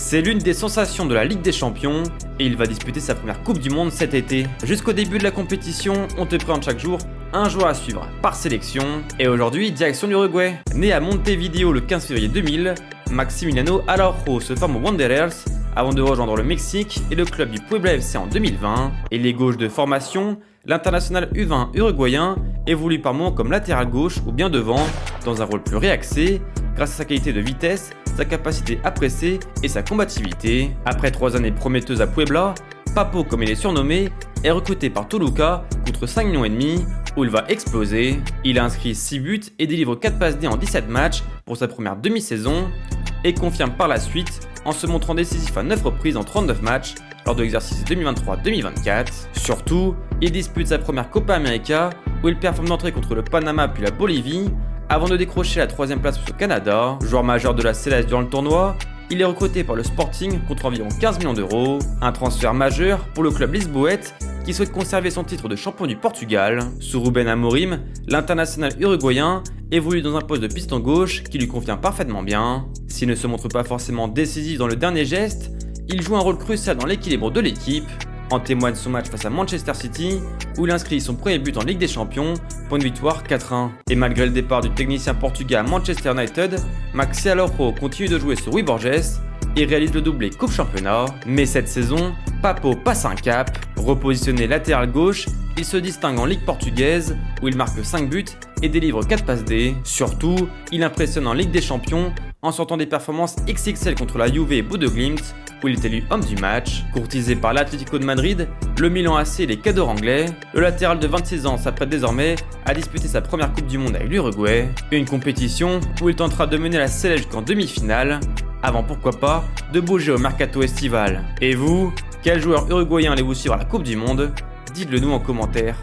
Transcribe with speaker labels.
Speaker 1: C'est l'une des sensations de la Ligue des Champions et il va disputer sa première Coupe du Monde cet été. Jusqu'au début de la compétition, on te présente chaque jour un joueur à suivre par sélection. Et aujourd'hui, direction l'Uruguay. Né à Montevideo le 15 février 2000, Maximiliano Araujo se forme aux Wanderers avant de rejoindre le Mexique et le club du Puebla FC en 2020. Et les gauches de formation, l'international U20 uruguayen évolue par moments comme latéral gauche ou bien devant, dans un rôle plus réaxé, grâce à sa qualité de vitesse, sa capacité à presser et sa combativité. Après 3 années prometteuses à Puebla, Papo, comme il est surnommé, est recruté par Toluca contre 5,5 millions où il va exploser. Il a inscrit 6 buts et délivre 4 passes D en 17 matchs pour sa première demi-saison et confirme par la suite en se montrant décisif à 9 reprises en 39 matchs lors de l'exercice 2023-2024. Surtout, il dispute sa première Copa América où il performe d'entrée contre le Panama puis la Bolivie avant de décrocher la 3e place au Canada. Joueur majeur de la Céleste durant le tournoi, il est recruté par le Sporting contre environ 15 millions d'euros. Un transfert majeur pour le club lisboète qui souhaite conserver son titre de champion du Portugal. Sous Ruben Amorim, l'international uruguayen évolue dans un poste de piston gauche qui lui convient parfaitement bien. S'il ne se montre pas forcément décisif dans le dernier geste, il joue un rôle crucial dans l'équilibre de l'équipe. En témoigne son match face à Manchester City où il inscrit son premier but en Ligue des Champions pour une victoire 4-1. Et malgré le départ du technicien portugais à Manchester United, Maxi Araujo continue de jouer sur Rui Borges et réalise le doublé Coupe Championnat. Mais cette saison, Papo passe un cap. Repositionné latéral gauche, il se distingue en Ligue portugaise où il marque 5 buts et délivre 4 passes D. Surtout, il impressionne en Ligue des Champions en sortant des performances XXL contre la Juve et Bodeglimt où il est élu homme du match. Courtisé par l'Atlético de Madrid, le Milan AC et les cadors anglais, le latéral de 26 ans s'apprête désormais à disputer sa première Coupe du Monde avec l'Uruguay. Une compétition où il tentera de mener la Céleste jusqu'en demi-finale, avant pourquoi pas de bouger au mercato estival. Et vous, quel joueur uruguayen allez-vous suivre à la Coupe du Monde? Dites-le nous en commentaire.